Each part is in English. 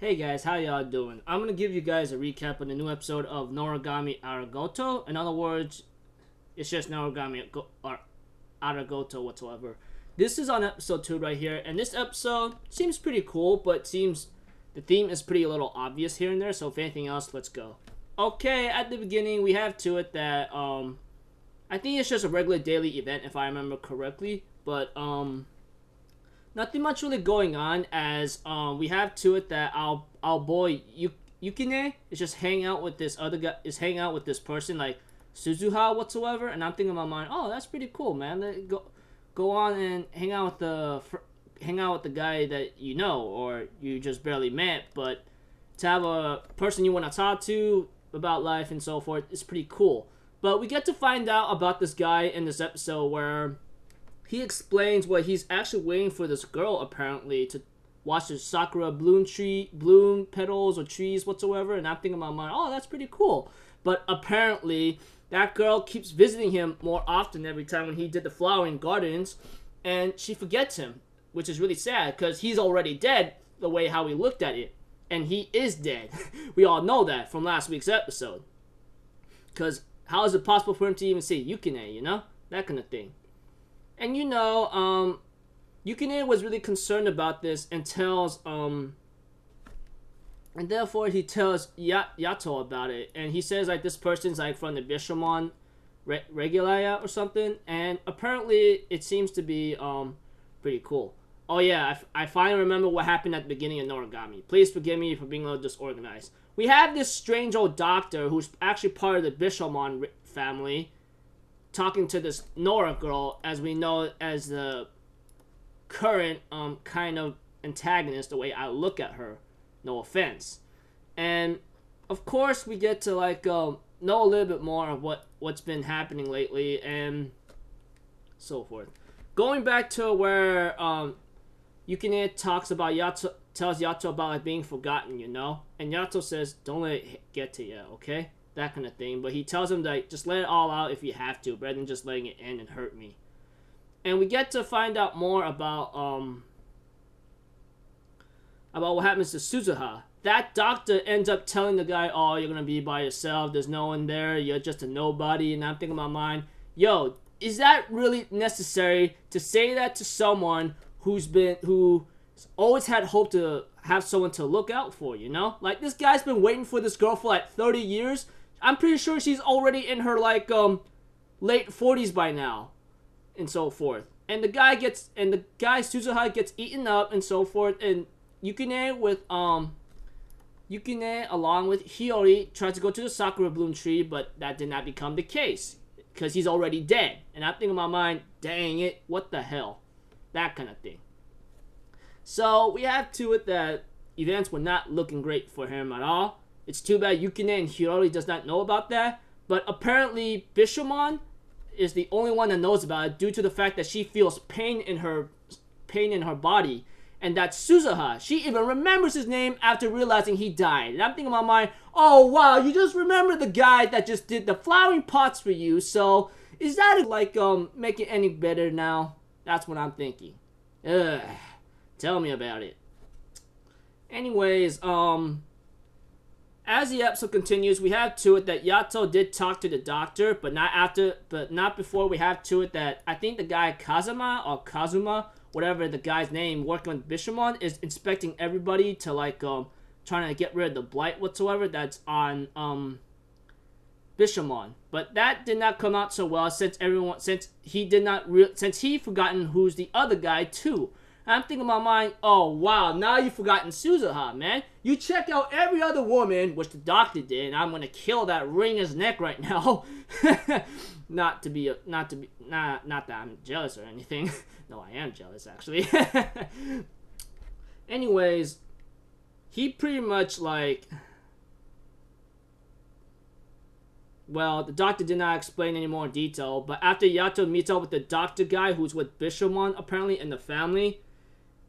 Hey guys, how y'all doing? I'm gonna give you guys a recap on the new episode of Noragami Aragoto. In other words, it's just Aragoto whatsoever. This is on episode 2 right here, and this episode seems pretty cool, but seems the theme is pretty a little obvious here and there, so if anything else, let's go. Okay, at the beginning, we have to it that, I think it's just a regular daily event if I remember correctly, but, nothing much really going on as we have to it that our boy Yukine is just hanging out with this other guy, is hanging out with this person like Suzuha whatsoever, and I'm thinking in my mind, oh, that's pretty cool, man. Let go on and hang out with the guy that you know or you just barely met, but to have a person you want to talk to about life and so forth is pretty cool. But we get to find out about this guy in this episode where he explains what he's actually waiting for this girl apparently to watch the sakura bloom petals or trees whatsoever, and I'm thinking in my mind, oh, that's pretty cool. But apparently that girl keeps visiting him more often every time when he did the flowering gardens, and she forgets him, which is really sad because he's already dead the way how we looked at it, and he is dead. We all know that from last week's episode, because how is it possible for him to even say Yukine, you know, that kind of thing. And you know, Yukine was really concerned about this and tells, and therefore he tells Yato about it. And he says like this person's like from the Bishamon Regulaya or something. And apparently it seems to be pretty cool. Oh yeah, I finally remember what happened at the beginning of Noragami. Please forgive me for being a little disorganized. We have this strange old doctor who's actually part of the Bishamon family, talking to this Nora girl, as we know as the current kind of antagonist, the way I look at her, no offense. And of course we get to like know a little bit more of what's been happening lately and so forth. Going back to where Yukine talks about tells Yato about like being forgotten, you know, and Yato says don't let it get to you, okay, that kind of thing. But he tells him that just let it all out if you have to, rather than just letting it end and hurt me. And we get to find out more about what happens to Suzuha. That doctor ends up telling the guy, oh, you're gonna be by yourself, there's no one there, you're just a nobody. And I'm thinking in my mind, yo, is that really necessary to say that to someone who's always had hope to have someone to look out for, you know? Like, this guy's been waiting for this girl for like 30 years. I'm pretty sure she's already in her like late 40s by now, and so forth. And the guy Suzuha gets eaten up and so forth, and Yukine along with Hiyori tries to go to the sakura bloom tree, but that did not become the case because he's already dead. And I'm thinking in my mind, dang it, what the hell? That kind of thing. So we have to it that events were not looking great for him at all. It's too bad Yukine and Hiyori does not know about that, but apparently Bishamon is the only one that knows about it due to the fact that she feels pain in her body, and that Suzuha, she even remembers his name after realizing he died. And I'm thinking in my mind, oh wow, you just remember the guy that just did the flowering pots for you, so is that like make it any better now? That's what I'm thinking. Ugh, tell me about it. Anyways, as the episode continues, we have to it that Yato did talk to the doctor, but not before we have to it that I think the guy Kazuma, whatever the guy's name, working with Bishamon, is inspecting everybody to like trying to get rid of the blight whatsoever that's on Bishamon. But that did not come out so well since he forgotten who's the other guy too. I'm thinking in my mind, oh wow, now you've forgotten Suzuha, man. You check out every other woman, which the doctor did, and I'm gonna kill that ring in his neck right now. Not that I'm jealous or anything. No, I am jealous actually. Anyways, he pretty much like, well, the doctor did not explain any more detail, but after Yato meets up with the doctor guy who's with Bishamon apparently in the family,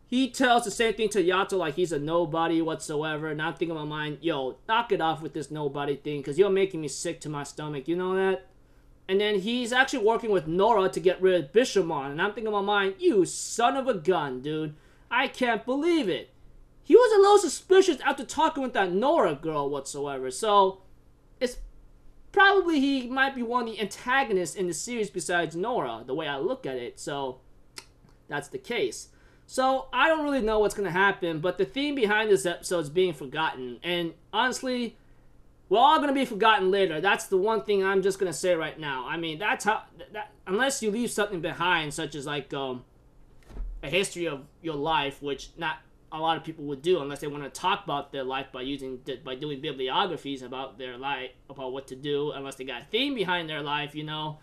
he tells the same thing to Yato like he's a nobody whatsoever. And I'm thinking in my mind, yo, knock it off with this nobody thing, because you're making me sick to my stomach, you know that? And then he's actually working with Nora to get rid of Bishamon. And I'm thinking in my mind, you son of a gun, dude. I can't believe it. he was a little suspicious after talking with that Nora girl whatsoever. So it's probably he might be one of the antagonists in the series besides Nora, the way I look at it. So that's the case. So I don't really know what's going to happen, but the theme behind this episode is being forgotten. And honestly, we're all going to be forgotten later. That's the one thing I'm just going to say right now. I mean, that's how, unless you leave something behind, such as like a history of your life, which not a lot of people would do unless they want to talk about their life by doing bibliographies about their life, about what to do, unless they got a theme behind their life, you know,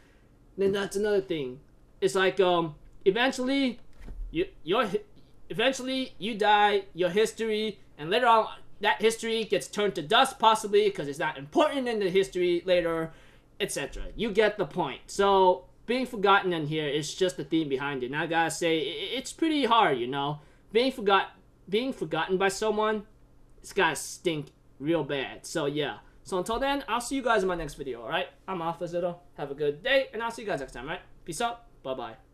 then that's another thing. It's like eventually you die, your history, and later on that history gets turned to dust possibly because it's not important in the history later, etc. You get the point. So being forgotten in here is just the theme behind it. And I gotta say, it's pretty hard, you know. Being forgotten by someone, it's gotta stink real bad. So yeah. So until then, I'll see you guys in my next video, alright? I'm Alpha Zito. Have a good day, and I'll see you guys next time, alright? Peace out. Bye-bye.